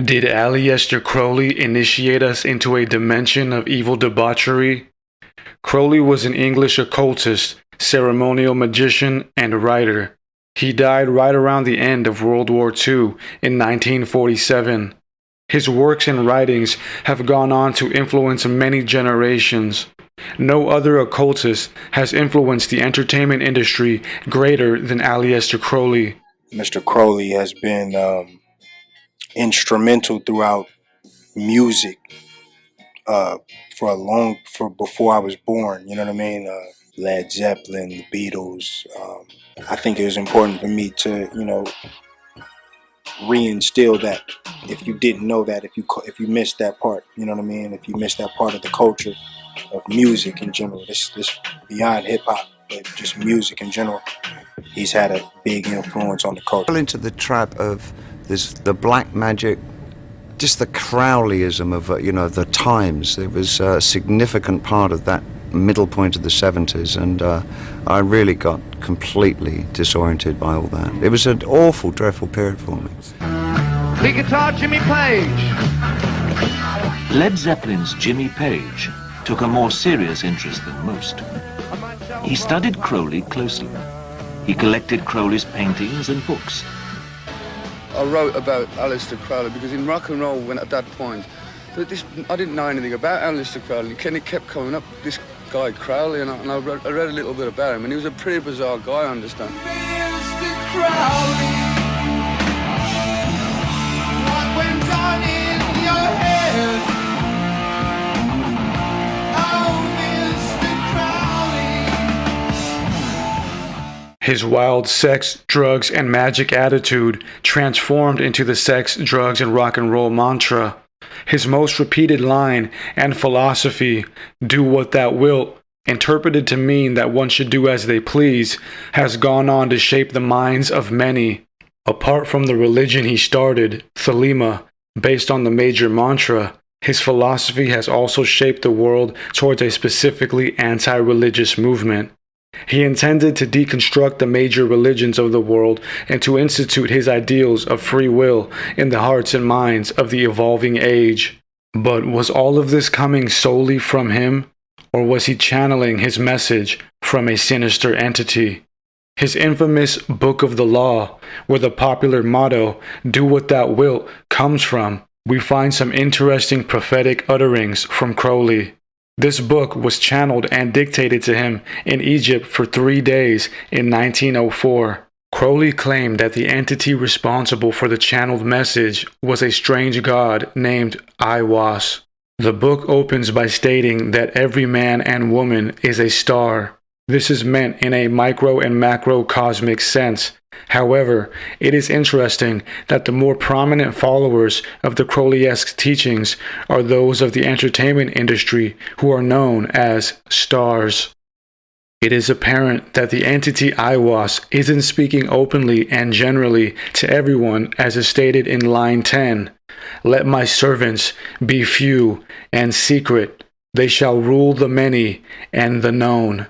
Did Aleister Crowley initiate us into a dimension of evil debauchery? Crowley was an English occultist, ceremonial magician, and writer. He died right around the end of World War II in 1947. His works and writings have gone on to influence many generations. No other occultist has influenced the entertainment industry greater than Aleister Crowley. Mr. Crowley has been instrumental throughout music for before I was born. You know what I mean? Led Zeppelin, the Beatles. I think it was important for me to, reinstill that. If you didn't know that, if you missed that part, you know what I mean? If you missed that part of the culture of music in general, this beyond hip hop, but just music in general, he's had a big influence on the culture. Fell into the trap of the black magic, just the Crowleyism of the times. It was a significant part of that middle point of the 70s, and I really got completely disoriented by all that. It was an awful, dreadful period for me. Lead guitar, Jimmy Page. Led Zeppelin's Jimmy Page took a more serious interest than most. He studied Crowley closely. He collected Crowley's paintings and books. I wrote about Aleister Crowley because in rock and roll, when at that point, I didn't know anything about Aleister Crowley. And it kept coming up, this guy Crowley, and I read a little bit about him, and he was a pretty bizarre guy, I understand. Mr. Crowley, what went on in your head? His wild sex, drugs, and magic attitude transformed into the sex, drugs, and rock and roll mantra. His most repeated line and philosophy, "Do what thou wilt," interpreted to mean that one should do as they please, has gone on to shape the minds of many. Apart from the religion he started, Thelema, based on the major mantra, his philosophy has also shaped the world towards a specifically anti-religious movement. He intended to deconstruct the major religions of the world and to institute his ideals of free will in the hearts and minds of the evolving age. But was all of this coming solely from him, or was he channeling his message from a sinister entity? His infamous Book of the Law, where the popular motto, "Do what thou wilt," comes from, we find some interesting prophetic utterings from Crowley. This book was channeled and dictated to him in Egypt for 3 days in 1904. Crowley claimed that the entity responsible for the channeled message was a strange god named Aiwass. The book opens by stating that every man and woman is a star. This is meant in a micro and macro cosmic sense. However, it is interesting that the more prominent followers of the Crowley-esque teachings are those of the entertainment industry who are known as stars. It is apparent that the entity Aiwass isn't speaking openly and generally to everyone, as is stated in line 10. "Let my servants be few and secret. They shall rule the many and the known."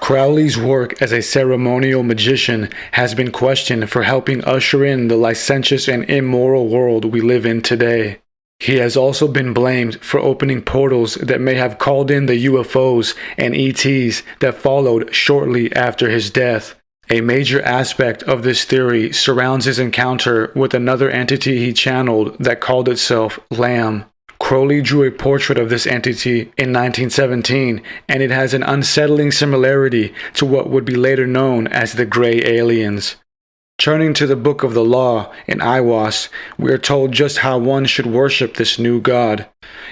Crowley's work as a ceremonial magician has been questioned for helping usher in the licentious and immoral world we live in today. He has also been blamed for opening portals that may have called in the UFOs and ETs that followed shortly after his death. A major aspect of this theory surrounds his encounter with another entity he channeled that called itself Lamb. Crowley drew a portrait of this entity in 1917, and it has an unsettling similarity to what would be later known as the Gray Aliens. Turning to the Book of the Law in Aiwass, we are told just how one should worship this new god.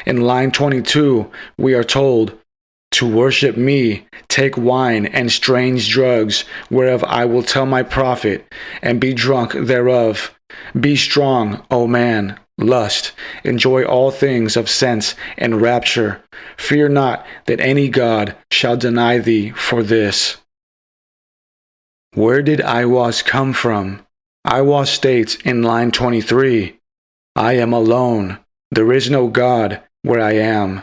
In line 22, we are told, "To worship me, take wine and strange drugs, whereof I will tell my prophet, and be drunk thereof. Be strong, O man. Lust, enjoy all things of sense and rapture. Fear not that any god shall deny thee for this." Where did Aiwass come from? Aiwass states in line 23, "I am alone. There is no God where I am.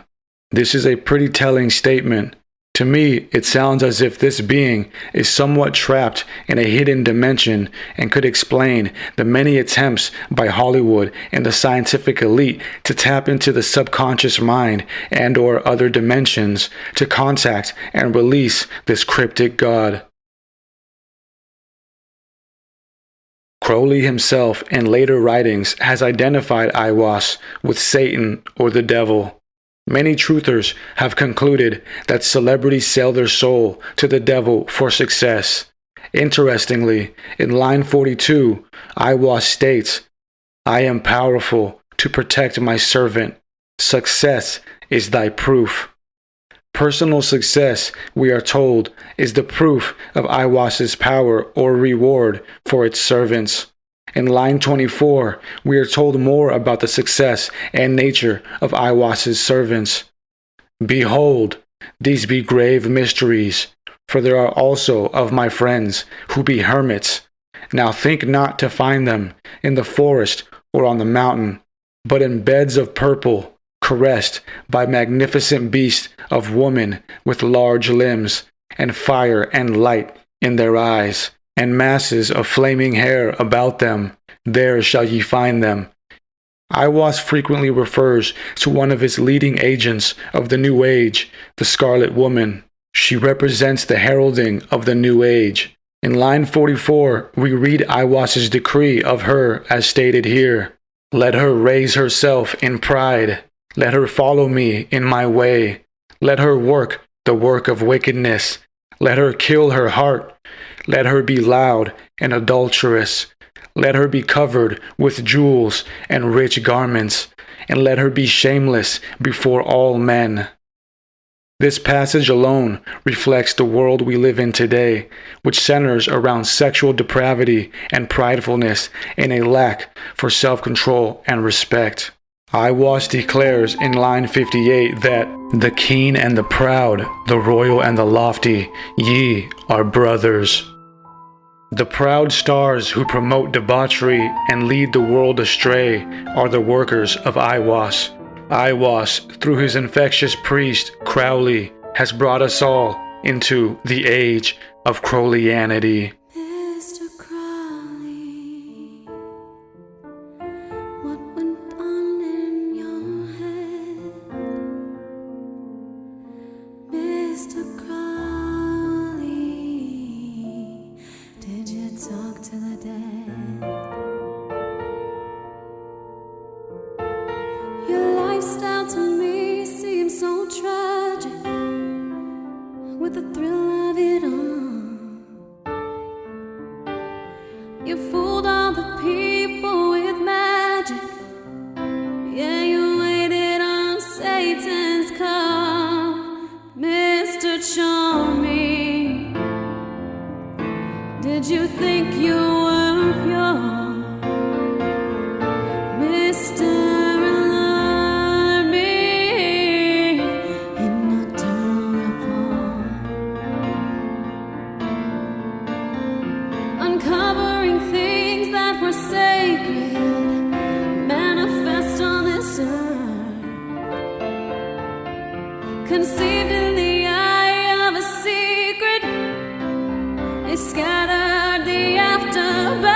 This is a pretty telling statement. To me, it sounds as if this being is somewhat trapped in a hidden dimension and could explain the many attempts by Hollywood and the scientific elite to tap into the subconscious mind and/or other dimensions to contact and release this cryptic god. Crowley himself in later writings has identified Aiwass with Satan or the devil. Many truthers have concluded that celebrities sell their soul to the devil for success. Interestingly, in line 42, Aiwass states, "I am powerful to protect my servant. Success is thy proof." Personal success, we are told, is the proof of Aiwass's power or reward for its servants. In line 24, we are told more about the success and nature of Aiwass's servants. "Behold, these be grave mysteries, for there are also of my friends who be hermits. Now think not to find them in the forest or on the mountain, but in beds of purple, caressed by magnificent beasts of woman with large limbs, and fire and light in their eyes, and masses of flaming hair about them. There shall ye find them." Aiwass frequently refers to one of his leading agents of the New Age, the Scarlet Woman. She represents the heralding of the New Age. In line 44, we read Aiwass's decree of her as stated here. "Let her raise herself in pride. Let her follow me in my way. Let her work the work of wickedness. Let her kill her heart. Let her be loud and adulterous. Let her be covered with jewels and rich garments, and let her be shameless before all men." This passage alone reflects the world we live in today, which centers around sexual depravity and pridefulness and a lack for self-control and respect. Aiwass declares in line 58 that "the keen and the proud, the royal and the lofty, ye are brothers." The proud stars who promote debauchery and lead the world astray are the workers of Aiwass. Aiwass, through his infectious priest, Crowley, has brought us all into the age of Crowleyanity. Mr. Crowley, what went on in your head? Mr. Crowley, did you talk to the dead? Your lifestyle to me seems so tragic, with the thrill of it all. You fooled all the people with magic. Yeah, you waited on Satan's call. Mr. Charming, did you think you were pure? Mr. Alarming, in nocturnal rapport, uncovering things that were sacred, manifest on this earth, conceived in the eye of a secret, they scattered the afterbirth.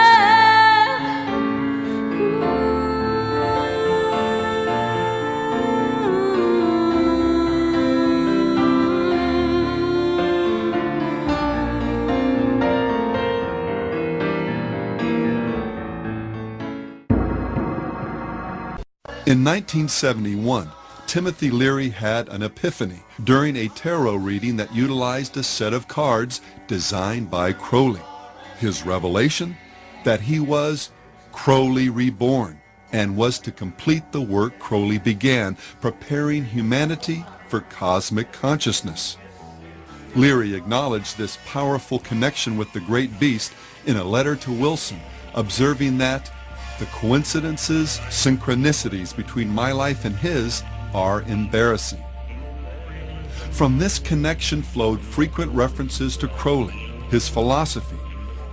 In 1971, Timothy Leary had an epiphany during a tarot reading that utilized a set of cards designed by Crowley. His revelation? That he was Crowley reborn and was to complete the work Crowley began, preparing humanity for cosmic consciousness. Leary acknowledged this powerful connection with the great beast in a letter to Wilson, observing that the coincidences, synchronicities between my life and his are embarrassing. From this connection flowed frequent references to Crowley, his philosophy,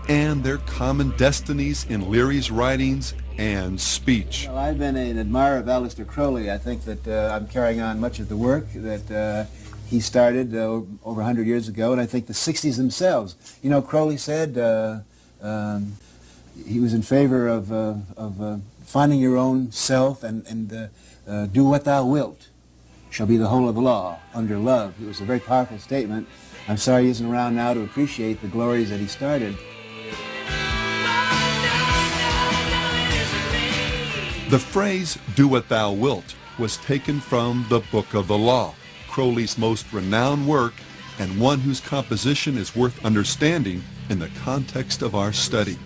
and their common destinies in Leary's writings and speech. Well, I've been an admirer of Aleister Crowley. I think that I'm carrying on much of the work that he started over 100 years ago, and I think the 60s themselves. You know, Crowley said he was in favor of finding your own self and do what thou wilt shall be the whole of the law under love. It was a very powerful statement. I'm sorry he isn't around now to appreciate the glories that he started. The phrase, "do what thou wilt," was taken from the Book of the Law, Crowley's most renowned work and one whose composition is worth understanding in the context of our study.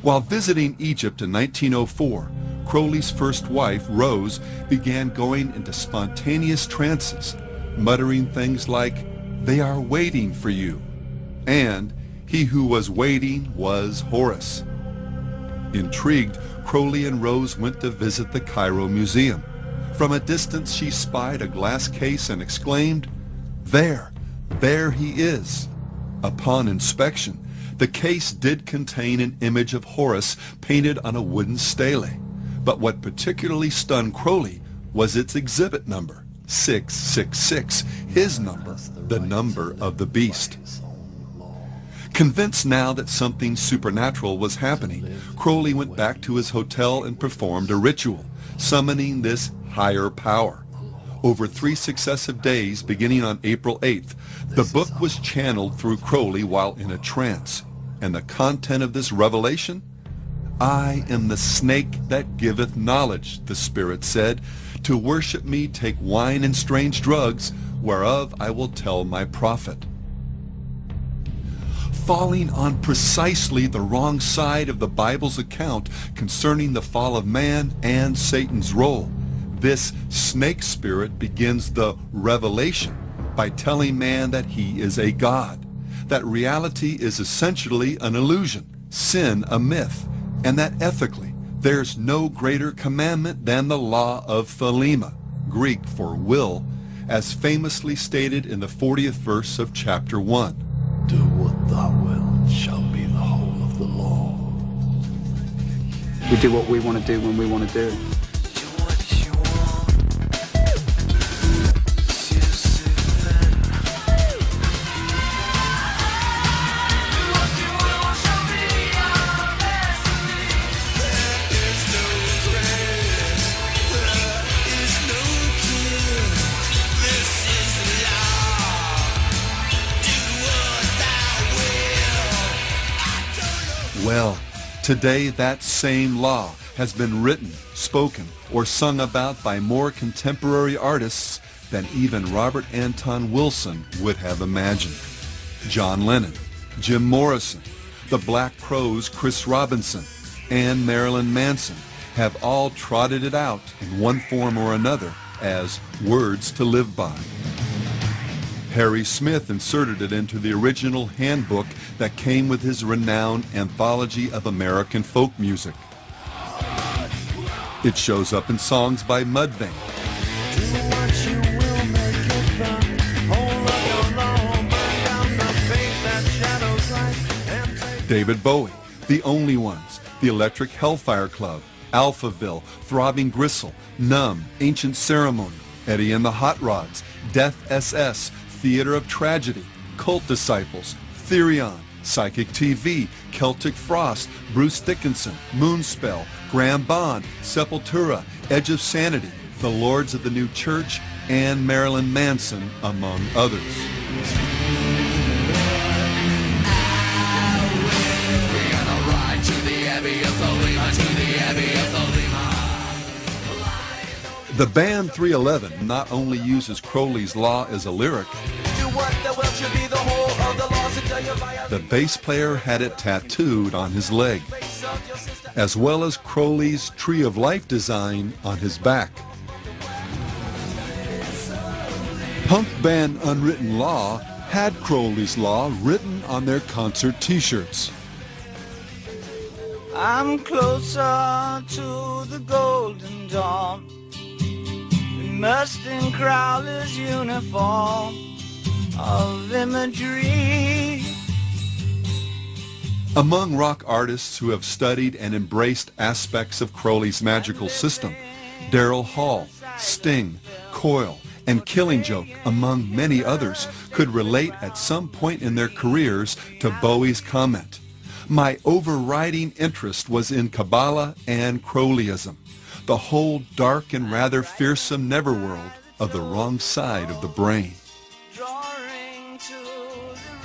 While visiting Egypt in 1904, Crowley's first wife, Rose, began going into spontaneous trances, muttering things like, "They are waiting for you," and "He who was waiting was Horus." Intrigued, Crowley and Rose went to visit the Cairo Museum. From a distance she spied a glass case and exclaimed, there he is." Upon inspection, the case did contain an image of Horus painted on a wooden stele, but what particularly stunned Crowley was its exhibit number, 666, his number, the number of the beast. Convinced now that something supernatural was happening, Crowley went back to his hotel and performed a ritual, summoning this higher power. Over 3 successive days, beginning on April 8th, the book was channeled through Crowley while in a trance. And the content of this revelation? "I am the snake that giveth knowledge," the Spirit said. "To worship me take wine and strange drugs, whereof I will tell my prophet." Falling on precisely the wrong side of the Bible's account concerning the fall of man and Satan's role, this snake spirit begins the revelation by telling man that he is a god, that reality is essentially an illusion, sin a myth, and that ethically there's no greater commandment than the law of Thelema, Greek for will, as famously stated in the 40th verse of chapter 1. Do what thou wilt shall be the whole of the law. We do what we want to do when we want to do it. Well, today that same law has been written, spoken, or sung about by more contemporary artists than even Robert Anton Wilson would have imagined. John Lennon, Jim Morrison, the Black Crowes' Chris Robinson, and Marilyn Manson have all trotted it out in one form or another as words to live by. Harry Smith inserted it into the original handbook that came with his renowned Anthology of American Folk Music. It shows up in songs by Mudvayne, David Bowie, The Only Ones, The Electric Hellfire Club, Alphaville, Throbbing Gristle, Numb, Ancient Ceremony, Eddie and the Hot Rods, Death SS, Theater of Tragedy, Cult Disciples, Therion, Psychic TV, Celtic Frost, Bruce Dickinson, Moonspell, Graham Bond, Sepultura, Edge of Sanity, The Lords of the New Church, and Marilyn Manson, among others. The band 311 not only uses Crowley's Law as a lyric, the bass player had it tattooed on his leg, as well as Crowley's Tree of Life design on his back. Punk band Unwritten Law had Crowley's Law written on their concert t-shirts. I'm closer to the golden dawn, immersed in Crowley's uniform of imagery. Among rock artists who have studied and embraced aspects of Crowley's magical system, Daryl Hall, Sting, Coil, and Killing Joke, among many others, could relate at some point in their careers to Bowie's comment, "My overriding interest was in Kabbalah and Crowleyism, the whole dark and rather fearsome netherworld of the wrong side of the brain."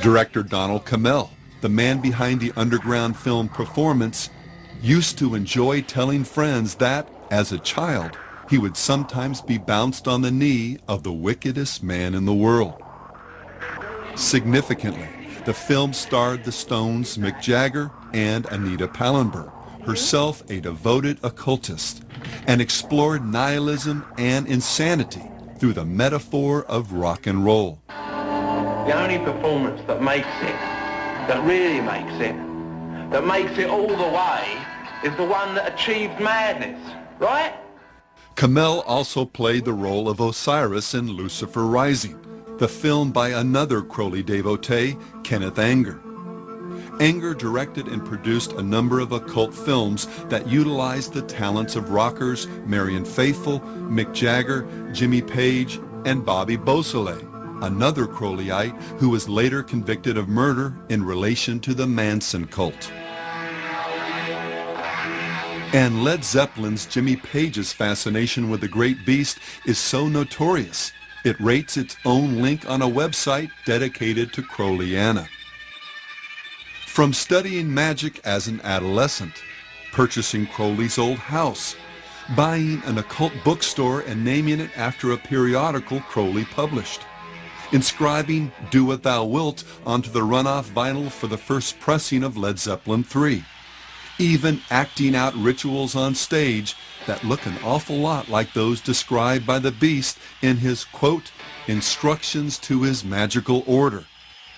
Director Donald Cammell, the man behind the underground film Performance, used to enjoy telling friends that, as a child, he would sometimes be bounced on the knee of the wickedest man in the world. Significantly, the film starred the Stones' Mick Jagger and Anita Pallenberg, herself a devoted occultist, and explored nihilism and insanity through the metaphor of rock and roll. The only performance that makes it, that really makes it all the way, is the one that achieved madness, right? Cammell also played the role of Osiris in Lucifer Rising, the film by another Crowley devotee, Kenneth Anger. Anger directed and produced a number of occult films that utilized the talents of rockers Marian Faithfull, Mick Jagger, Jimmy Page, and Bobby Beausoleil, another Crowleyite who was later convicted of murder in relation to the Manson cult. And Led Zeppelin's Jimmy Page's fascination with the great beast is so notorious, it rates its own link on a website dedicated to Crowleyana. From studying magic as an adolescent, purchasing Crowley's old house, buying an occult bookstore and naming it after a periodical Crowley published, inscribing Do What Thou Wilt onto the runoff vinyl for the first pressing of Led Zeppelin III, even acting out rituals on stage that look an awful lot like those described by the Beast in his, quote, instructions to his magical order.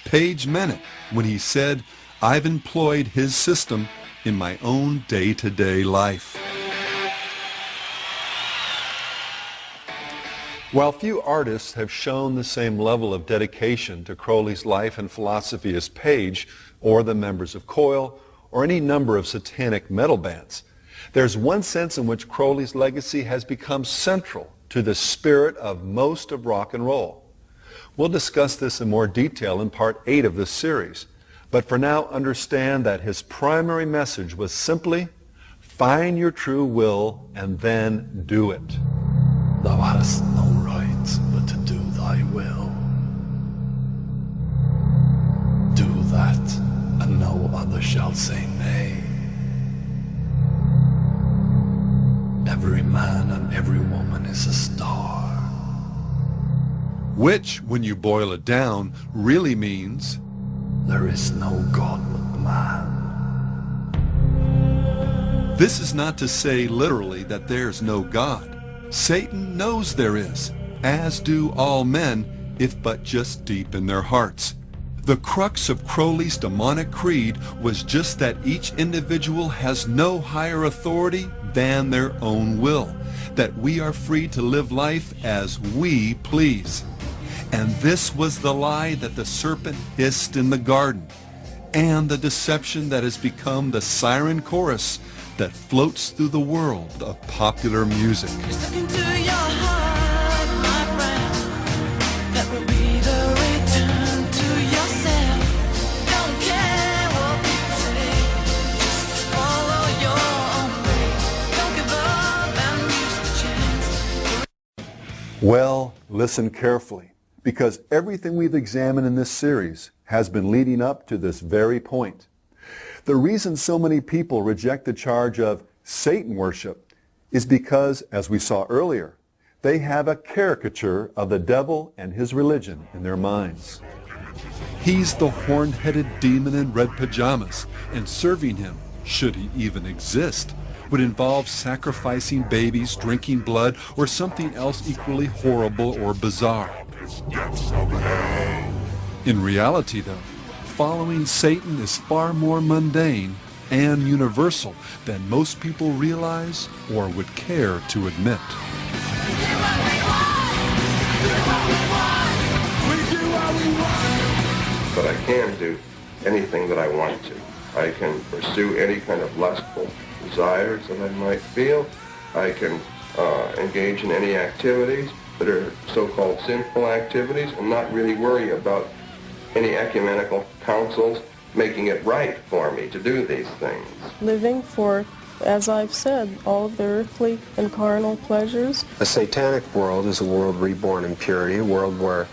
Page meant it when he said, "I've employed his system in my own day-to-day life." While few artists have shown the same level of dedication to Crowley's life and philosophy as Page, or the members of Coil, or any number of satanic metal bands, there's one sense in which Crowley's legacy has become central to the spirit of most of rock and roll. We'll discuss this in more detail in Part 8 of this series, but for now understand that his primary message was simply, find your true will and then do it. Thou hast no right but to do thy will. Do that, and no other shall say nay. Every man and every woman is a star. Which, when you boil it down, really means there is no God but man. This is not to say literally that there's no God. Satan knows there is, as do all men, if but just deep in their hearts. The crux of Crowley's demonic creed was just that each individual has no higher authority than their own will, that we are free to live life as we please. And this was the lie that the serpent hissed in the garden, and the deception that has become the siren chorus that floats through the world of popular music. Well, listen carefully, because everything we've examined in this series has been leading up to this very point. The reason so many people reject the charge of Satan worship is because, as we saw earlier, they have a caricature of the devil and his religion in their minds. He's the horn-headed demon in red pajamas, and serving him, should he even exist, would involve sacrificing babies, drinking blood, or something else equally horrible or bizarre. In reality, though, following Satan is far more mundane and universal than most people realize or would care to admit. But I can do anything that I want to. I can pursue any kind of lustful desires that I might feel. I can engage in any activities that are so-called sinful activities and not really worry about any ecumenical councils making it right for me to do these things. Living for, as I've said, all of the earthly and carnal pleasures. A satanic world is a world reborn in purity, a world where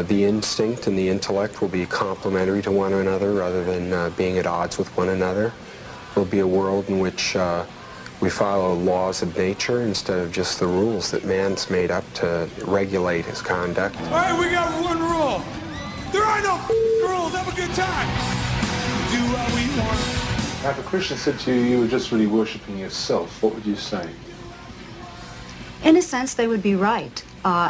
the instinct and the intellect will be complementary to one another rather than being at odds with one another. It will be a world in which we follow laws of nature instead of just the rules that man's made up to regulate his conduct. All right, we got one rule. There are no rules. Have a good time. Do what we want. If a Christian said to you, you were just really worshiping yourself, what would you say? In a sense, they would be right.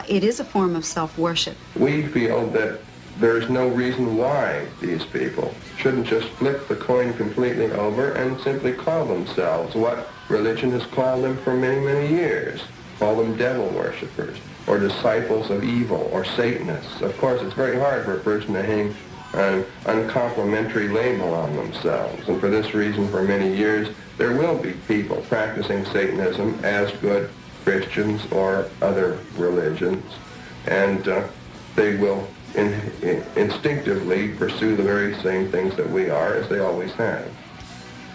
It is a form of self-worship. We feel that there's no reason why these people shouldn't just flip the coin completely over and simply call themselves what religion has called them for many, many years. Call them devil worshippers, or disciples of evil, or Satanists. Of course, it's very hard for a person to hang an uncomplimentary label on themselves, and for this reason, for many years, there will be people practicing Satanism as good Christians or other religions, and they will instinctively pursue the very same things that we are, as they always have.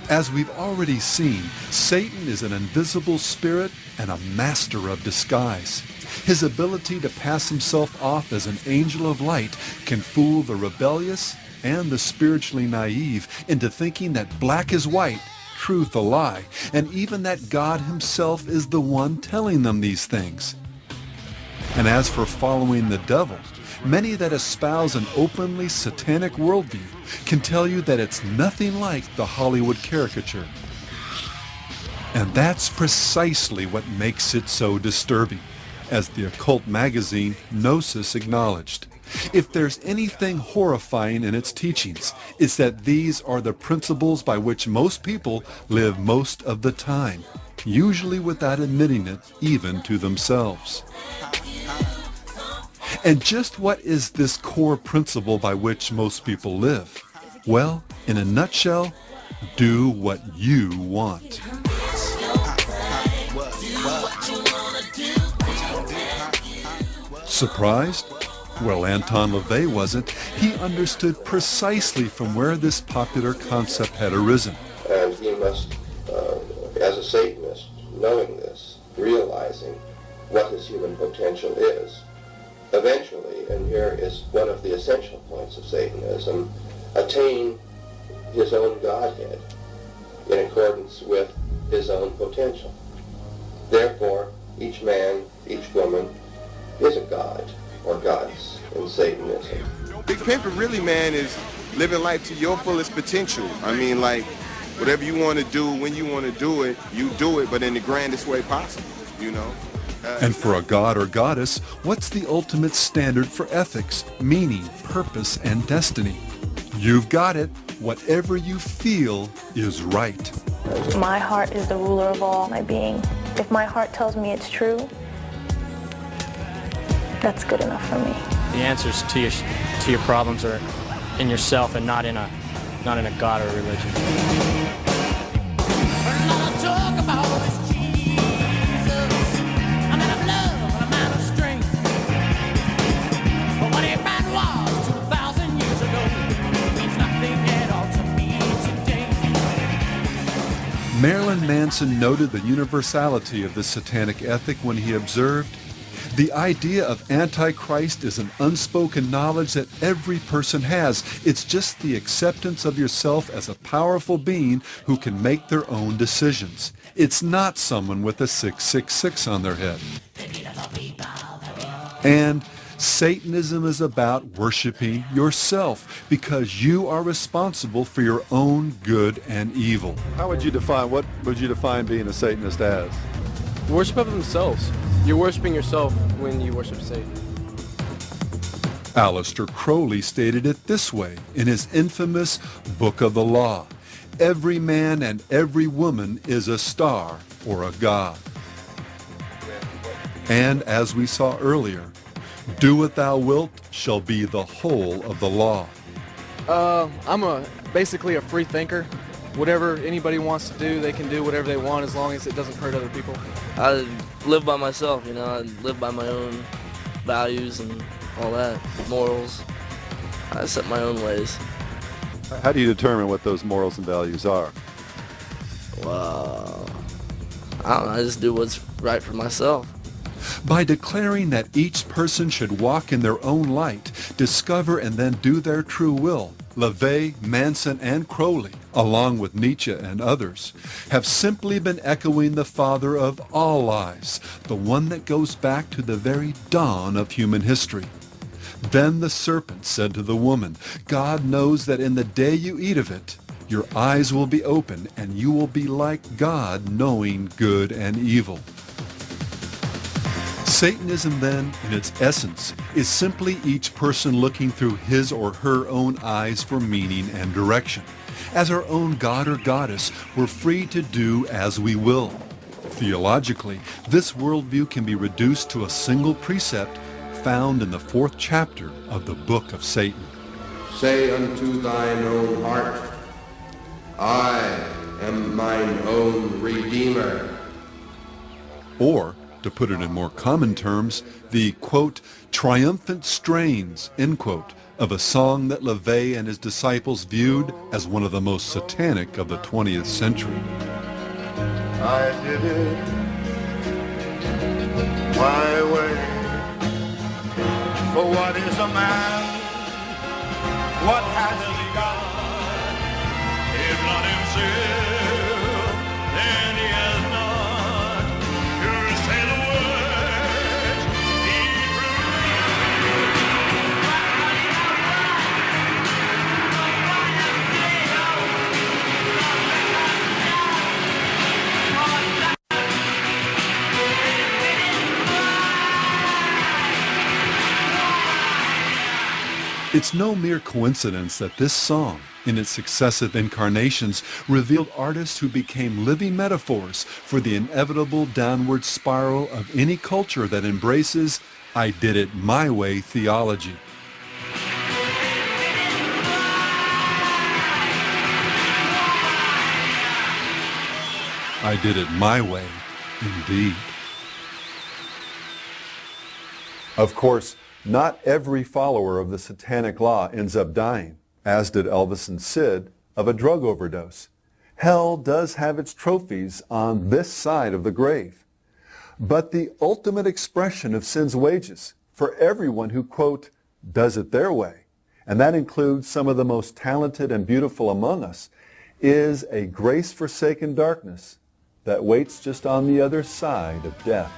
As we've already seen, Satan is an invisible spirit and a master of disguise. His ability to pass himself off as an angel of light can fool the rebellious and the spiritually naive into thinking that black is white, truth a lie, and even that God himself is the one telling them these things. And as for following the devil, many that espouse an openly satanic worldview can tell you that it's nothing like the Hollywood caricature. And that's precisely what makes it so disturbing, as the occult magazine Gnosis acknowledged. If there's anything horrifying in its teachings, it's that these are the principles by which most people live most of the time, usually without admitting it even to themselves. And just what is this core principle by which most people live? Well, in a nutshell, do what you want. Surprised? Well, Anton LaVey wasn't. He understood precisely from where this popular concept had arisen. And he must, as a Satanist, knowing this, realizing what his human potential is, eventually, and here is one of the essential points of Satanism, attain his own Godhead in accordance with his own potential. Therefore, each man, each woman is a god or goddess in Satanism. Big Pimpin' really, man, is living life to your fullest potential. I mean, like, whatever you want to do, when you want to do it, you do it, but in the grandest way possible, you know? And for a god or goddess, what's the ultimate standard for ethics, meaning, purpose, and destiny? You've got it. Whatever you feel is right. My heart is the ruler of all my being. If my heart tells me it's true, that's good enough for me. The answers to your problems are in yourself and not in a god or religion. Marilyn Manson noted the universality of this satanic ethic when he observed, "The idea of Antichrist is an unspoken knowledge that every person has. It's just the acceptance of yourself as a powerful being who can make their own decisions. It's not someone with a 666 on their head." And Satanism is about worshiping yourself because you are responsible for your own good and evil. What would you define being a Satanist as? Worship of themselves. You're worshiping yourself when you worship Satan. Aleister Crowley stated it this way in his infamous Book of the Law: "Every man and every woman is a star or a god." And as we saw earlier, "Do what thou wilt" shall be the whole of the law. I'm a basically a free thinker. Whatever anybody wants to do, they can do whatever they want as long as it doesn't hurt other people. I live by myself, you know, I live by my own values and all that, morals. I set my own ways. How do you determine what those morals and values are? Well, I don't know, I just do what's right for myself. By declaring that each person should walk in their own light, discover and then do their true will, LaVey, Manson, and Crowley, along with Nietzsche and others, have simply been echoing the father of all lies, the one that goes back to the very dawn of human history. Then the serpent said to the woman, God knows that in the day you eat of it, your eyes will be open and you will be like God, knowing good and evil. Satanism, then, in its essence, is simply each person looking through his or her own eyes for meaning and direction. As our own god or goddess, we're free to do as we will. Theologically, this worldview can be reduced to a single precept found in the 4th chapter of the Book of Satan. Say unto thine own heart, I am mine own Redeemer. Or, to put it in more common terms, the, quote, triumphant strains, end quote, of a song that LaVey and his disciples viewed as one of the most satanic of the 20th century. I did it my way. For what is a man? What has he got? If not himself, then he has not. You say the words he It's no mere coincidence that this song, in its successive incarnations, revealed artists who became living metaphors for the inevitable downward spiral of any culture that embraces I did it my way theology. I did it my way, indeed. Of course, not every follower of the satanic law ends up dying, as did Elvis and Sid, of a drug overdose. Hell does have its trophies on this side of the grave. But the ultimate expression of sin's wages for everyone who, quote, does it their way, and that includes some of the most talented and beautiful among us, is a grace-forsaken darkness that waits just on the other side of death.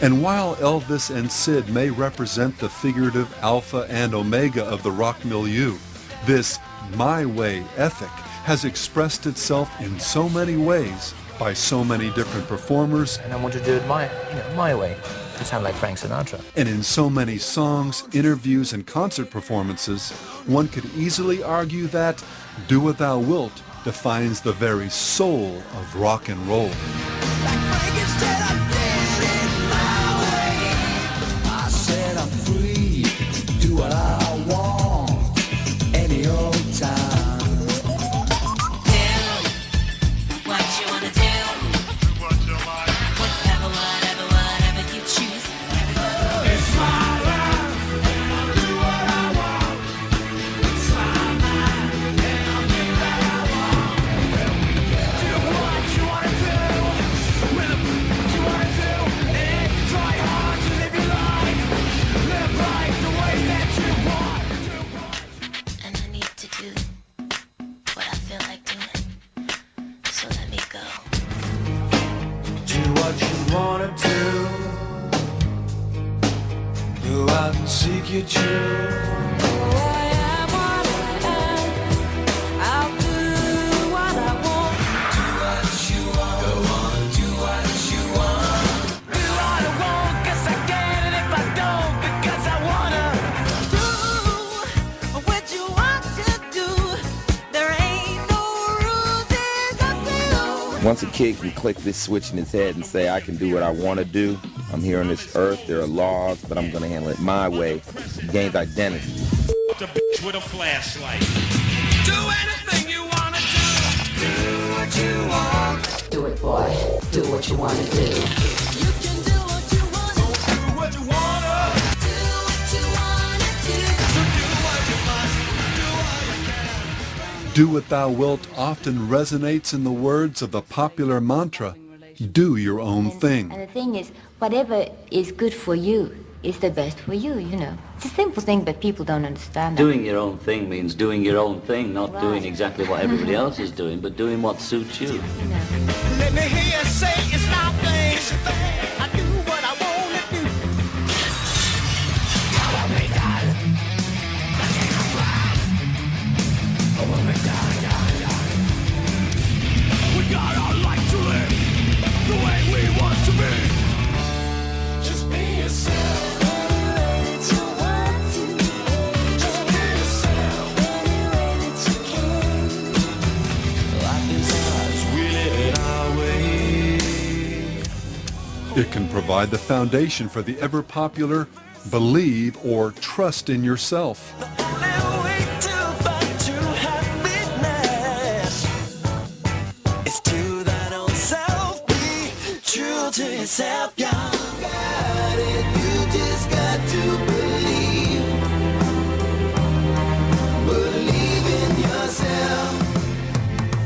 And while Elvis and Sid may represent the figurative alpha and omega of the rock milieu, this my way ethic has expressed itself in so many ways by so many different performers. And I want to do it my way. You sound like Frank Sinatra. And in so many songs, interviews, and concert performances, one could easily argue that Do What Thou Wilt defines the very soul of rock and roll. what I want any old time. Do what you wanna do. Whatever you choose. It's my life, and I'll do what I want. It's my mind, and I'll do what I want. Do what you wanna do, what you wanna do, and try hard to live your life. Live life the way that you want. And I need to do what I feel like doing. So let me go. Do what you wanna do. Go out and seek your truth. I'll do what I want. Do what you want. Go on, do what you want. Do what I want, 'cause I can, and if I don't, because I wanna. Do what you want to do. There ain't no rules, it's up to you. Once a kid can click this switch in his head and say, I can do what I want to do, I'm here on this earth, there are laws, but I'm going to handle it my way, he gains identity. The bitch with a flashlight. what you want to do. You can do what you want to do. Do what you want to do. What you want to do. So do what you must. Do what you can. Do What Thou Wilt often resonates in the words of the popular mantra, do your own thing. And the thing is, whatever is good for you is the best for you, you know. It's a simple thing, but people don't understand that. Doing your own thing means doing your own thing, not doing exactly what everybody else is doing, but doing what suits you. Let me hear you say it's not thing. It's your thing. I do what I want to do. Follow me, darling. Follow me, darling. We got our life to live the way we want to be. Just be yourself. It can provide the foundation for the ever-popular believe or trust in yourself. It's to that old self, be true to yourself, y'all. Got it, you just got to believe in yourself.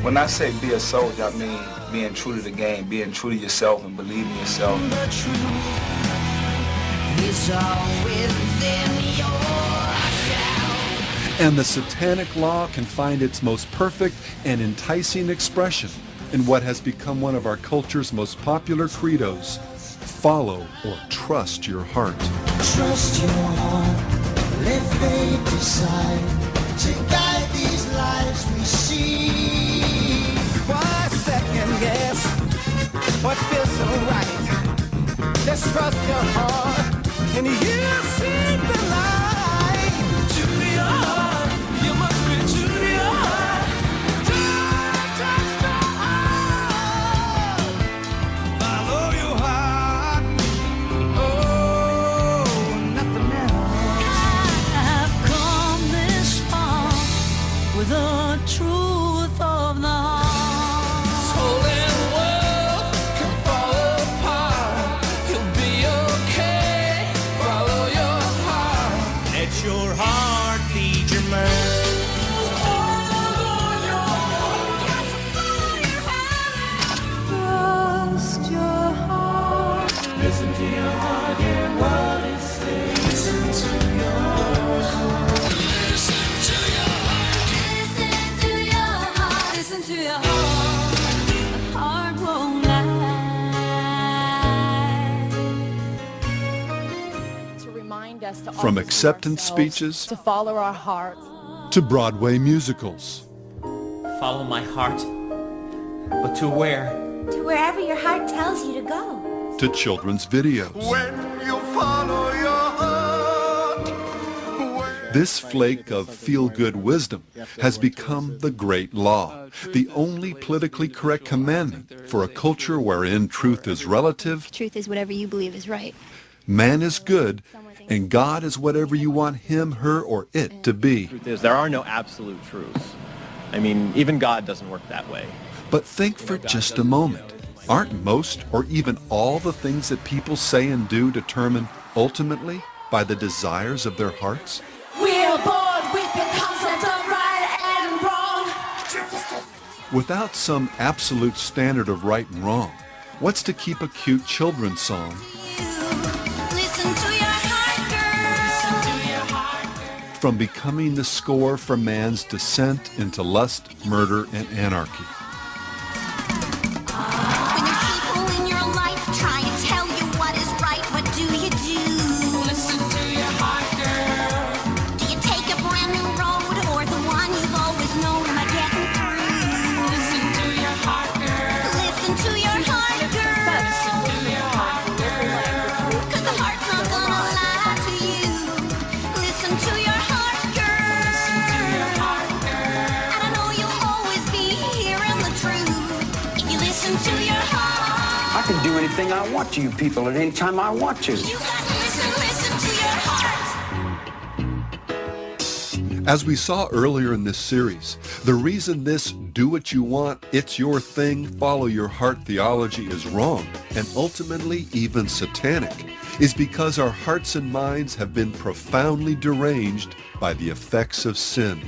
When I say be a soldier, I mean being true to the game, being true to yourself and believing in yourself. The truth is all within yourself. And the satanic law can find its most perfect and enticing expression in what has become one of our culture's most popular credos, follow or trust your heart. Trust your heart, let fate decide to guide these lives we see. Why second guess what feels so right? Just trust your heart and you'll see the light. To your heart, you must be true to your heart. Trust your heart. Follow your heart. Oh, nothing else. I've come this far with the truth of the heart. Your heart lead your man. Trust your heart. Listen to your heart, hear what it says. Listen to your heart. Listen to your heart. Listen to your heart. Listen to your heart. The heart won't lie. From acceptance speeches to follow our hearts, to Broadway musicals, Follow my heart, but to where? To wherever your heart tells you to go. to children's videos. When you follow your heart. This flake of feel-good wisdom has become the great law, the only politically correct commandment for a culture wherein truth is relative, Truth is whatever you believe is right. man is good, and God is whatever you want him, her, or it to be. Truth is, there are no absolute truths. I mean, even God doesn't work that way. But think for just a moment. Aren't most or even all the things that people say and do determined ultimately by the desires of their hearts? We're bored with the concept of right and wrong. Without some absolute standard of right and wrong, what's to keep a cute children's song Listen to your heart, girl. from becoming the score for man's descent into lust, murder, and anarchy? When there's people in your life trying to tell you what is right, what do you do? Listen to your heart, girl. Do you take a brand new road or the one you've always known? Am I getting through? Listen to your heart, girl. Listen to your heart, girl. Listen to your heart, girl. 'Cause the heart's not gonna lie to you. Listen to your heart, girl. Listen to your heart, girl. And I know you'll always be hearing the truth if you listen to your heart. I can do anything I want to you people at any time I want to. You gotta listen to your heart. As we saw earlier in this series, The reason this do what you want, it's your thing, follow your heart theology is wrong, and ultimately even satanic, is because our hearts and minds have been profoundly deranged by the effects of sin.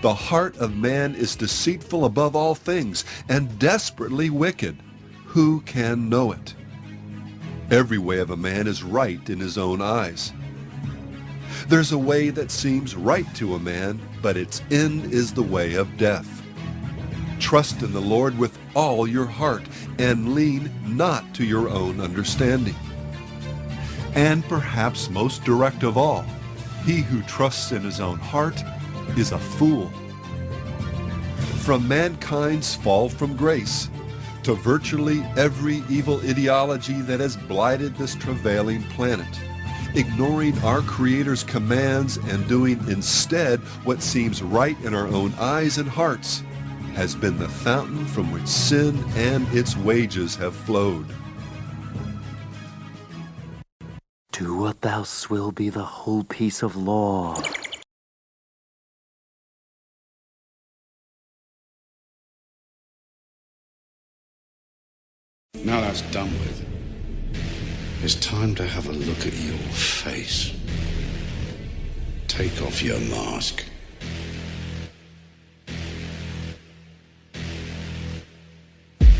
The heart of man is deceitful above all things and desperately wicked. Who can know it? Every way of a man is right in his own eyes. There's a way that seems right to a man, but its end is the way of death. Trust in the Lord with all your heart, and lean not to your own understanding. And perhaps most direct of all, he who trusts in his own heart is a fool. From mankind's fall from grace to virtually every evil ideology that has blighted this travailing planet, ignoring our Creator's commands and doing instead what seems right in our own eyes and hearts, has been the fountain from which sin and its wages have flowed. Do what thou will be the whole piece of law. Now that's done with, it's time to have a look at your face. Take off your mask.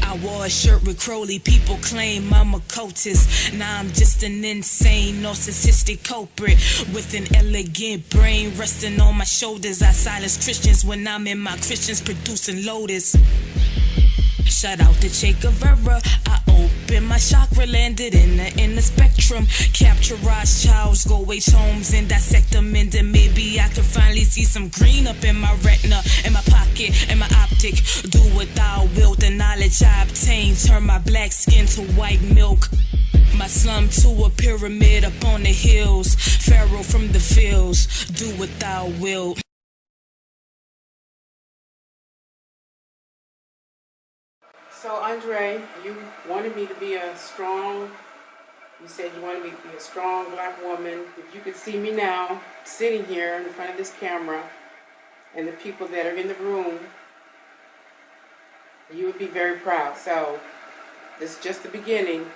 I wore a shirt with Crowley, people claim I'm a cultist. Now I'm just an insane, narcissistic culprit with an elegant brain resting on my shoulders. I silence Christians when I'm in my Christians producing lotus. Shout out to Che Guevara. I opened my chakra, landed in the spectrum. Capture Rothschilds, go H homes and dissect them, and then maybe I can finally see some green up in my retina, in my pocket, in my optic. Do what thou wilt, the knowledge I obtain. Turn my black skin to white milk. My slum to a pyramid up on the hills. Pharaoh from the fields. Do what thou wilt. So Andre, you wanted me to be you said you wanted me to be a strong black woman. If you could see me now, sitting here in front of this camera, and the people that are in the room, you would be very proud. So, this is just the beginning,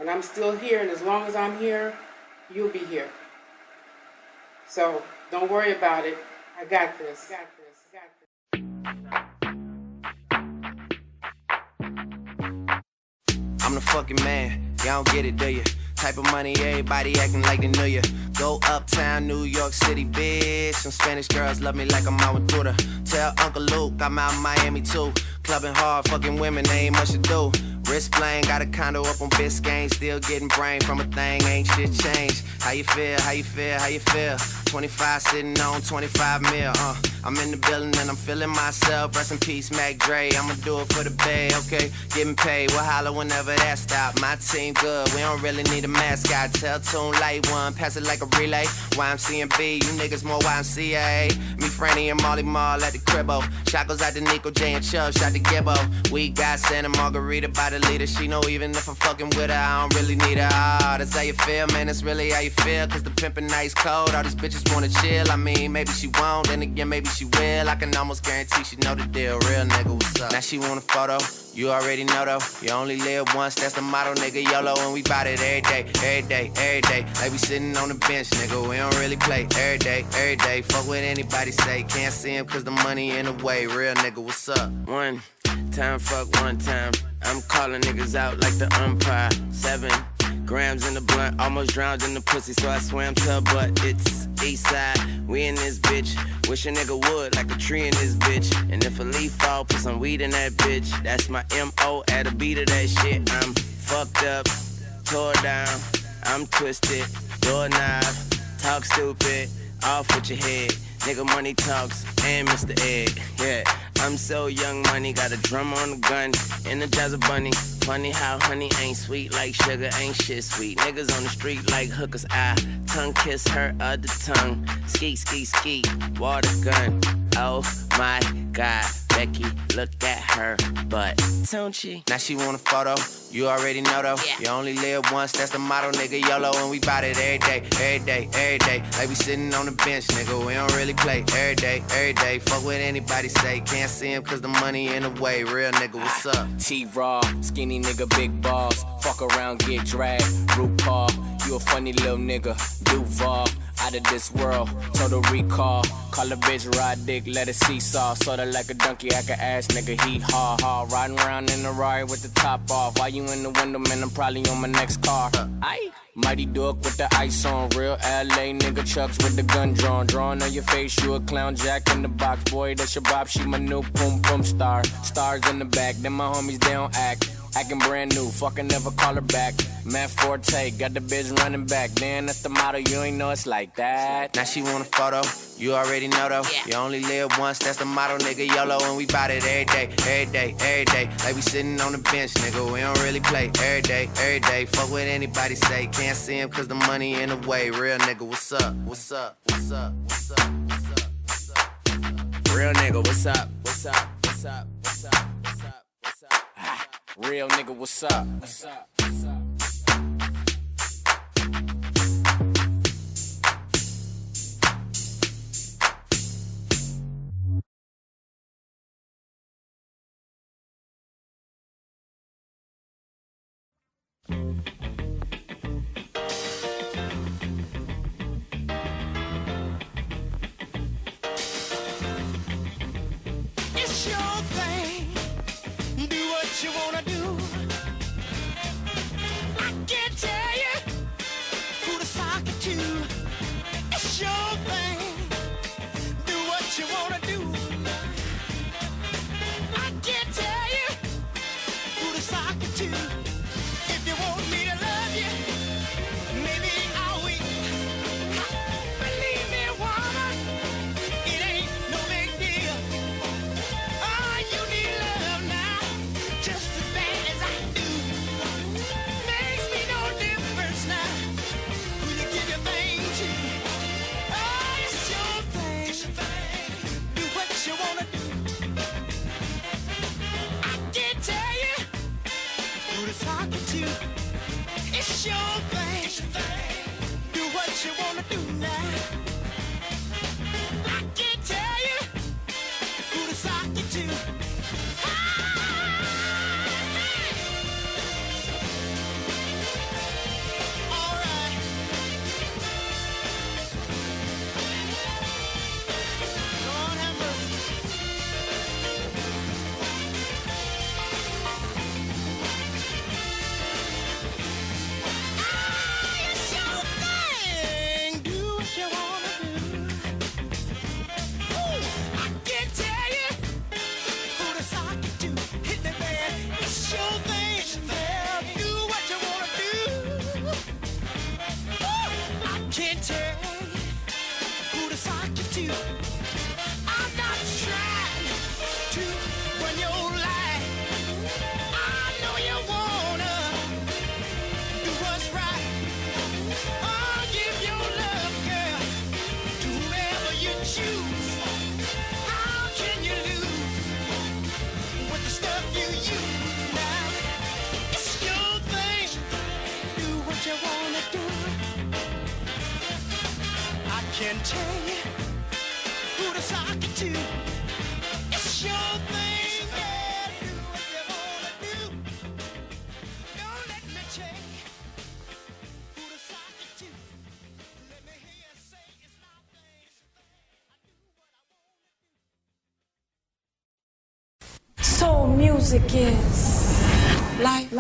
and I'm still here, and as long as I'm here, you'll be here. So, don't worry about it. I got this. I'm the fucking man, y'all don't get it, do ya? Type of money, everybody acting like they knew ya. Go uptown, New York City, bitch. Some Spanish girls love me like I'm out with Twitter. Tell Uncle Luke I'm out in Miami too. Clubbing hard, fucking women, they ain't much to do. Wrist playing, got a condo up on Biscayne. Still getting brain from a thing, ain't shit changed. How you feel, how you feel, how you feel? 25 sitting on 25 mil, I'm in the building and I'm feeling myself. Rest in peace, Mac Dre, I'ma do it for the bay, okay? Getting paid, we'll holler whenever that stop. My team good, we don't really need a mascot. Tell Tune Light One, pass it like a relay. YMCMB, you niggas more YMCA. Me, Franny, and Molly Mall at the cribbo. Shot goes out to Nico J and Chubb, shot to Gibbo. We got Santa Margarita by the leader. She know even if I'm fucking with her, I don't really need her. Ah, that's how you feel, man, that's really how you feel. Cause the pimpin' nice cold, all these bitches wanna chill. I mean, maybe she won't, then again, maybe she will. I can almost guarantee she know the deal. Real nigga, what's up? Now she want a photo, you already know though. You only live once, that's the motto, nigga. YOLO, and we bout it every day, every day, every day. Like we sitting on the bench, nigga, we don't really play. Every day, every day. Fuck what anybody say, can't see him cause the money in the way. Real nigga, what's up? One time, fuck one time. I'm calling niggas out like the umpire. 7 grams in the blunt, almost drowned in the pussy, so I swam to her butt. It's east side, we in this bitch. Wish a nigga would, like a tree in this bitch. And if a leaf fall, put some weed in that bitch. That's my M.O. at a beat of that shit. I'm fucked up, tore down, I'm twisted, doorknob, talk stupid, off with your head. Nigga money talks, and Mr. Ed, yeah. I'm so young money, got a drum on the gun, energize a bunny. Funny how honey ain't sweet like sugar, ain't shit sweet. Niggas on the street like hookers, I tongue kiss her other tongue. Ski, ski, ski, water gun. Oh my God, Becky look at her butt. Don't she? Now she want a photo. You already know though. Yeah. You only live once, that's the motto, nigga. YOLO, and we bout it every day, every day, every day. Like we sitting on the bench, nigga. We don't really play every day, every day. Fuck what anybody say. Can't see him cause the money in the way. Real nigga, what's up? T-Raw, skinny nigga, big balls. Fuck around, get dragged. RuPaul, you a funny little nigga. Duval, out of this world. Total recall. Call a bitch, ride dick, let it seesaw. Sorta like a donkey, I can ass nigga, he ha ha. Riding around in the Rari with the top off. While you in the window, man, I'm probably on my next car. Aye. Mighty Duck with the ice on. Real LA nigga Chucks with the gun drawn. Drawing on your face, you a clown, Jack in the box. Boy, that's your bop, she my new boom boom star. Stars in the back, then my homies, they don't act. Acting brand new, fucking never call her back. Matt Forte, got the bitch running back. Damn, that's the motto, you ain't know it's like that. Now she want a photo, you already know though. Yeah. You only live once, that's the motto, nigga. YOLO, and we bout it every day, every day, every day. Like we sitting on the bench, nigga. We don't really play every day, every day. Fuck what anybody say. Can't see him cause the money in the way. Real nigga, what's up? What's up? What's up? What's up? What's up? What's up? Real nigga, what's up? What's up? What's up? What's up? What's up? What's up? Ah, real nigga, what's up? What's up? What's up? It's your thing. Do what you wanna do. I can't tell you who to sock it to. It's your thing. Do what you wanna do. I can't tell you who to sock it to. If you want me to love you, maybe I'll wait. Believe me, woman, it ain't no big deal. Oh, you need love now, just as bad as I do. Makes me no difference now who you give your thing to. Oh, it's your thing. It's your thing. Do what you wanna do. I can't tell you who to talk to. It's your thing. It's your thing. Do what you wanna do now. I can't tell you who to sock you to. All right. Lord have mercy. It's your thing. Do what you wanna do. Ooh, I can't tell you who to sock you to. Hit me, man. It's your thing. Yeah, do what you wanna do. Ooh, I can't tell you who to sock you to. I'm not trying to run your life. I know you wanna do what's right. I'll give your love, girl, to whoever you choose. How can you lose with the stuff you use now? It's your thing. Do what you wanna do. I can't tell you who to sock it to. It's your thing, yeah. Do what you wanna do. Don't let me tell you who to sock it to. Let me hear you say it's my thing. I do what I want. Soul music is life.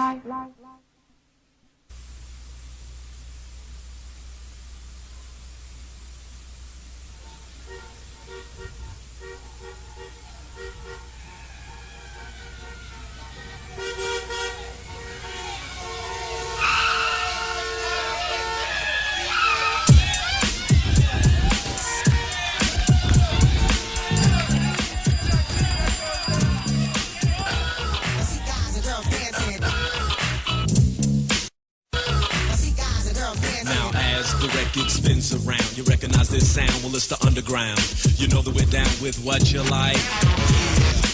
Now as the record spins around, you recognize this sound, well it's the underground. You know that we're down with what you like,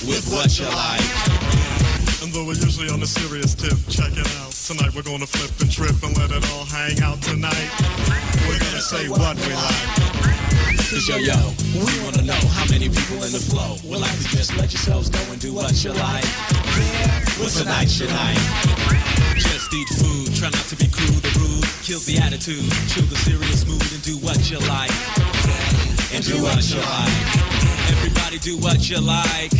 with what what you like. And though we're usually on a serious tip, check it out. Tonight we're gonna flip and trip and let it all hang out tonight. We're gonna say what we like. Cause yo, we wanna know how many people in the flow will like to just let yourselves go and do what you like. What's a night your night? Just eat food, try not to be crude or rude. Kill the attitude, chill the serious mood and do what you like. And do what you like. Everybody do what you like.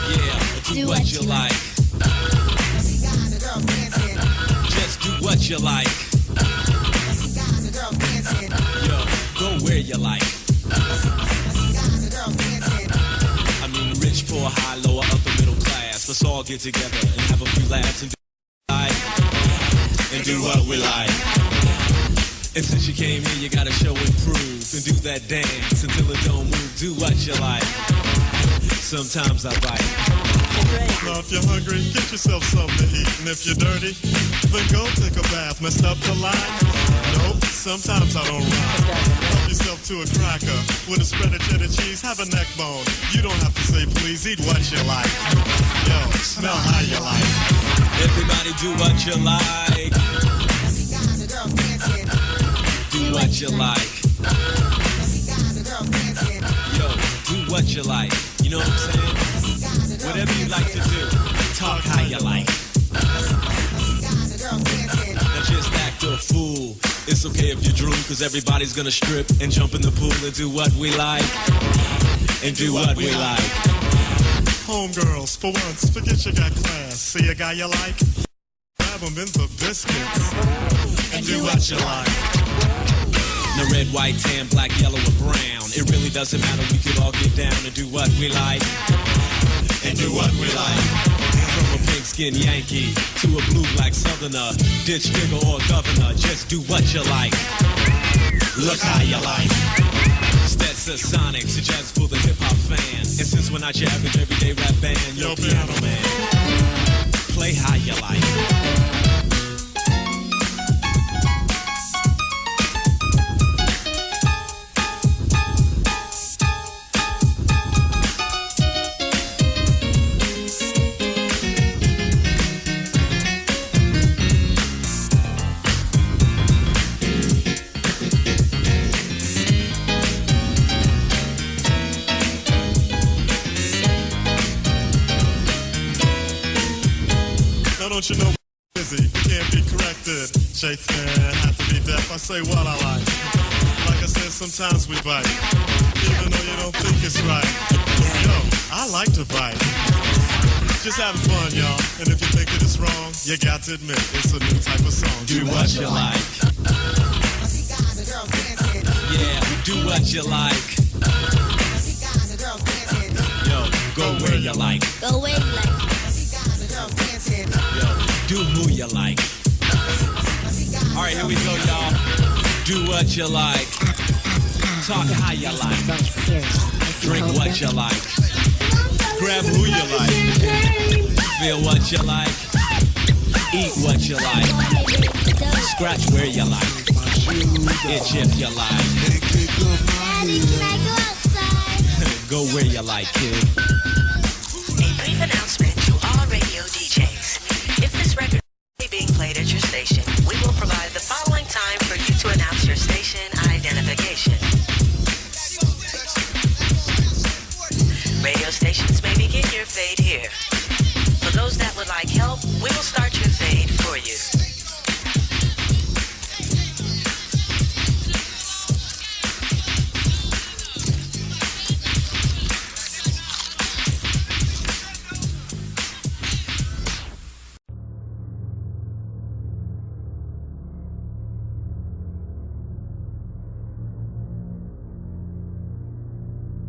Yeah, do what you like. Just do what you like. Yo, go where you like. I mean, rich, poor, high, lower, upper, middle class. Let's all get together and have a few laughs and do what we like. And since you came here, you gotta show and prove and do that dance until it don't move. Do what you like. Sometimes I bite. Now if you're hungry, get yourself something to eat. And if you're dirty, then go take a bath. Messed up the line? Nope, sometimes I don't rhyme. Help yourself to a cracker with a spread of cheddar cheese. Have a neck bone. You don't have to say please. Eat what you like. Yo, smell how you like. Everybody do what you like. Do what you like. Yo, do what you like. You know what I'm saying? Whatever you like to do, talk how you like. Now just act a fool. It's okay if you drool, cause everybody's gonna strip and jump in the pool and do what we like. And do what we like. Homegirls, for once, forget you got class. See a guy you like? Grab him in the biscuits. And do what you like. No red, white, tan, black, yellow, or brown. It really doesn't matter, we could all get down and do what we like. And do what we like. From a pink-skinned Yankee to a blue-black southerner, ditch digger or governor, just do what you like. Look how you like. Stetson Sonics, a jazz for the hip-hop fan. And since we're not your average everyday rap band, yo, piano man, play how you like. Don't you know busy? Can't be corrected. Shakespeare had to be deaf. I say what I like. Like I said, sometimes we bite, even though you don't think it's right. Yo, I like to bite. Just having fun, y'all. And if you think it is wrong, you got to admit it's a new type of song. Do what you like. Yeah, do what you like. Yo, go where you like. Go where you like. Yo, do who you like. Alright, here we go, y'all. Do what you like. Talk how you like. Drink what you like. Grab who you like. Feel what you like. Eat what you like. Scratch where you like. Itch if you like. Daddy, can I go outside? Go where you like, kid. A brief announcement to all radio DJs. If this record is being played at your station, we will provide the following time for you to announce your station identification. Radio stations may begin your fade here. For those that would like help, we will start your fade for you.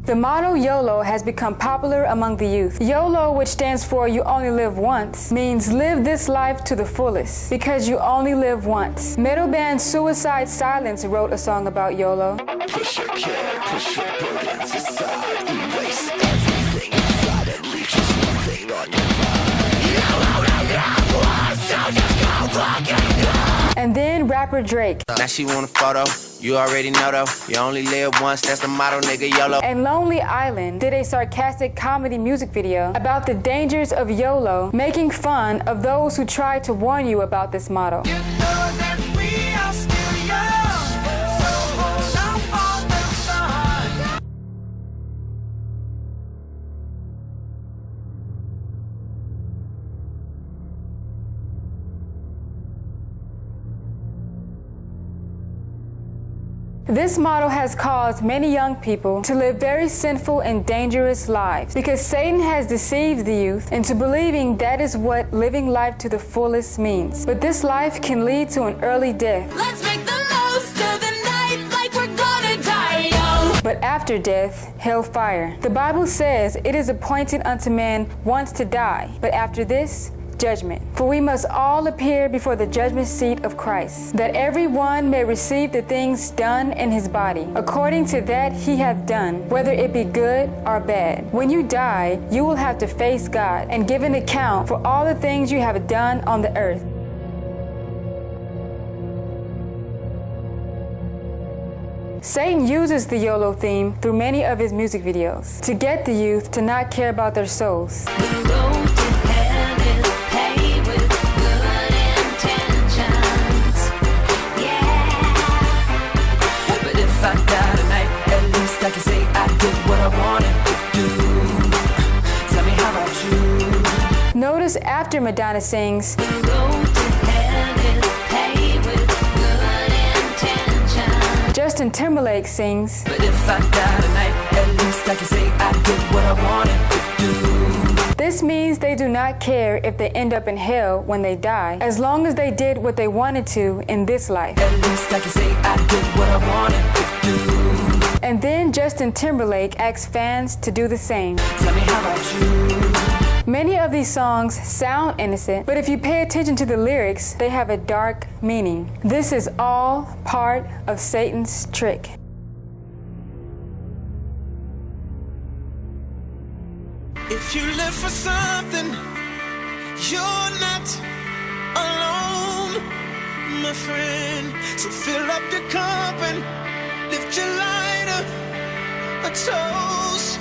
The motto YOLO has become popular among the youth. YOLO, which stands for You Only Live Once, means live this life to the fullest, because you only live once. Metal band Suicide Silence wrote a song about YOLO. Push your care, push your burdens aside, erase everything inside and leave just one thing on your mind. You only live once, so just go fucking go. And then rap rapper Drake. Now she want a photo, you already know though. You only live once, that's the motto, nigga, YOLO. And Lonely Island did a sarcastic comedy music video about the dangers of YOLO, making fun of those who try to warn you about this motto. You know that we are still young, so hold on for the sun. This motto has caused many young people to live very sinful and dangerous lives because Satan has deceived the youth into believing that is what living life to the fullest means. But this life can lead to an early death. Let's make the most of the night like we're gonna die young. But after death, hellfire. The Bible says it is appointed unto man once to die, but after this, judgment. For we must all appear before the judgment seat of Christ, that every one may receive the things done in his body, according to that he hath done, whether it be good or bad. When you die, you will have to face God and give an account for all the things you have done on the earth. Satan uses the YOLO theme through many of his music videos to get the youth to not care about their souls. I can say I did what I wanted to do. Tell me how about you? Notice after Madonna sings, Justin Timberlake sings, but if I die tonight, at least I can say I did what I wanted to do. This means they do not care if they end up in hell when they die, as long as they did what they wanted to in this life. At least I can say I did what I wanted to do. And then Justin Timberlake asks fans to do the same. Tell me how about you? Many of these songs sound innocent, but if you pay attention to the lyrics, they have a dark meaning. This is all part of Satan's trick. If you live for something, you're not alone, my friend. So fill up your cup and lift your lighter, a toast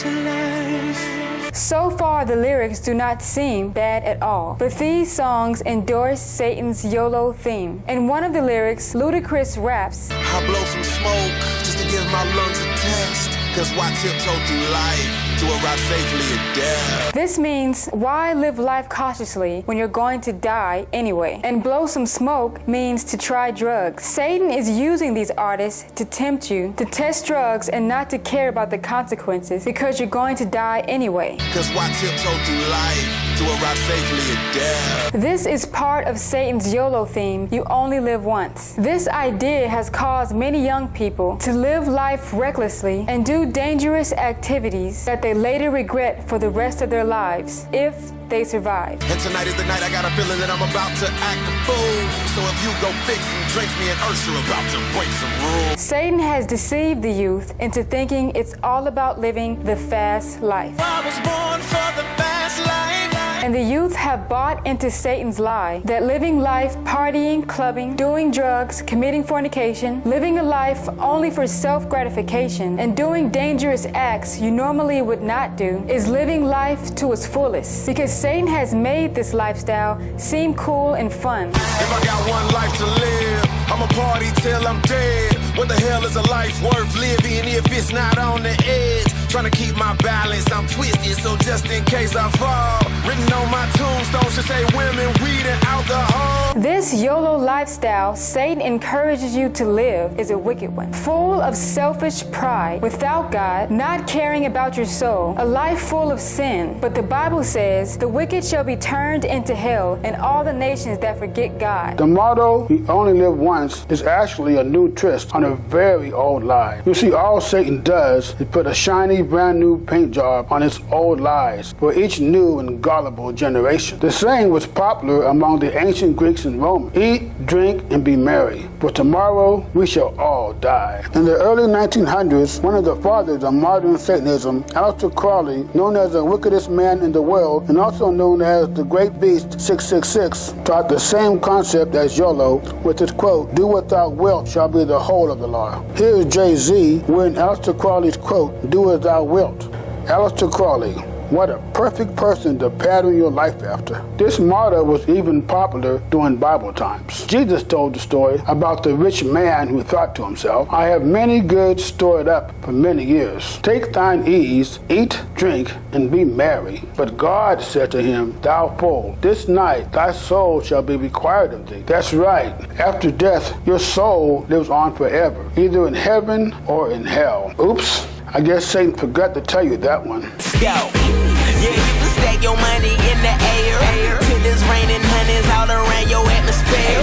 to life. So far, the lyrics do not seem bad at all, but these songs endorse Satan's YOLO theme. In one of the lyrics, Ludacris raps, I blow some smoke just to give my lungs a test, cause why tiptoe through life to arrive safely at death? This means why live life cautiously when you're going to die anyway? And blow some smoke means to try drugs. Satan is using these artists to tempt you to test drugs and not to care about the consequences because you're going to die anyway. Cause why tiptoe through life to arrive safely at death? This is part of Satan's YOLO theme, you only live once. This idea has caused many young people to live life recklessly and do dangerous activities that they later regret for the rest of their lives if they survive. And tonight is the night I got a feeling that I'm about to act a fool. So if you go fix some drinks, me and Ursa are about to break some rules. Satan has deceived the youth into thinking it's all about living the fast life. I was born for the fast life. And the youth have bought into Satan's lie that living life partying, clubbing, doing drugs, committing fornication, living a life only for self-gratification, and doing dangerous acts you normally would not do is living life to its fullest, because Satan has made this lifestyle seem cool and fun. If I got one life to live, I'ma party till I'm dead. What the hell is a life worth living if it's not on the edge? Trying to keep my balance, I'm twisted, so just in case I fall, written on my tombstone should say women, weed, and alcohol. This YOLO lifestyle Satan encourages you to live is a wicked one, full of selfish pride, without God, not caring about your soul, a life full of sin. But the Bible says, the wicked shall be turned into hell, and all the nations that forget God. The motto, "We only live once," is actually a new twist on a very old lie. You see, all Satan does is put a shiny every brand new paint job on its old lies for each new and gullible generation. The saying was popular among the ancient Greeks and Romans: eat, drink, and be merry, for tomorrow we shall all die. In the early 1900s, one of the fathers of modern Satanism, Aleister Crowley, known as the wickedest man in the world and also known as the Great Beast 666, taught the same concept as YOLO with his quote, "Do what thou wilt shall be the whole of the law." Here's Jay-Z wearing Aleister Crowley's quote, "Do as thou wilt." Aleister Crowley, what a perfect person to pattern your life after. This motto was even popular during Bible times. Jesus told the story about the rich man who thought to himself, "I have many goods stored up for many years. Take thine ease, eat, drink, and be merry." But God said to him, "Thou fool, this night thy soul shall be required of thee." That's right. After death, your soul lives on forever, either in heaven or in hell. Oops. I guess Satan forgot to tell you that one. Yo, yeah, you can stack your money in the air till it's raining honey's all around your atmosphere.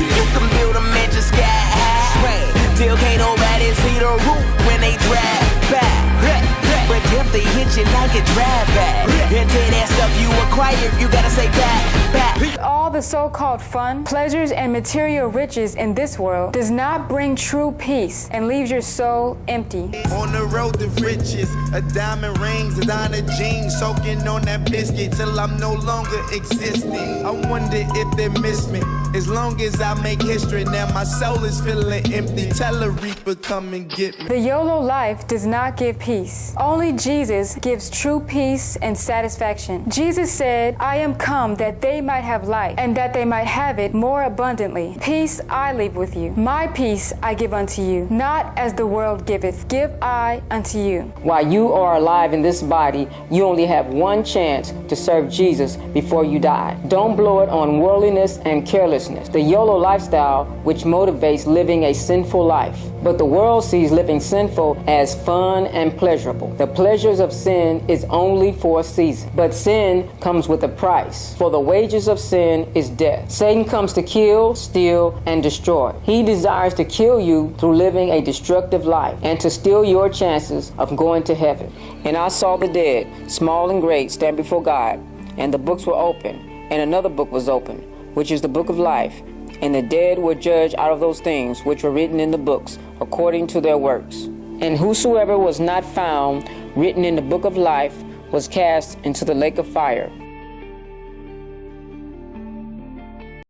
You can build a mansion sky high, till can't nobody see the roof when they drive by. But if they hit you like a drive-by, and tell that stuff you acquired, you gotta say bye. All the so-called fun, pleasures, and material riches in this world does not bring true peace and leaves your soul empty. On the road to riches, a diamond rings, a designer jeans, soaking on that biscuit till I'm no longer existing. I wonder if they miss me. As long as I make history, now my soul is feeling empty. Tell a reaper, come and get me. The YOLO life does not give peace. Only Jesus gives true peace and satisfaction. Jesus said, "I am come that they might have life, and that they might have it more abundantly. Peace I leave with you. My peace I give unto you. Not as the world giveth, give I unto you." While you are alive in this body, you only have one chance to serve Jesus before you die. Don't blow it on worldliness and carelessness, the YOLO lifestyle which motivates living a sinful life. But the world sees living sinful as fun and pleasurable. The pleasures of sin is only for a season, but sin comes with a price. For the wages of sin is death. Satan comes to kill, steal, and destroy. He desires to kill you through living a destructive life and to steal your chances of going to heaven. And I saw the dead, small and great, stand before God, and the books were open, and another book was open, which is the book of life. And the dead were judged out of those things which were written in the books, according to their works. And whosoever was not found written in the book of life was cast into the lake of fire.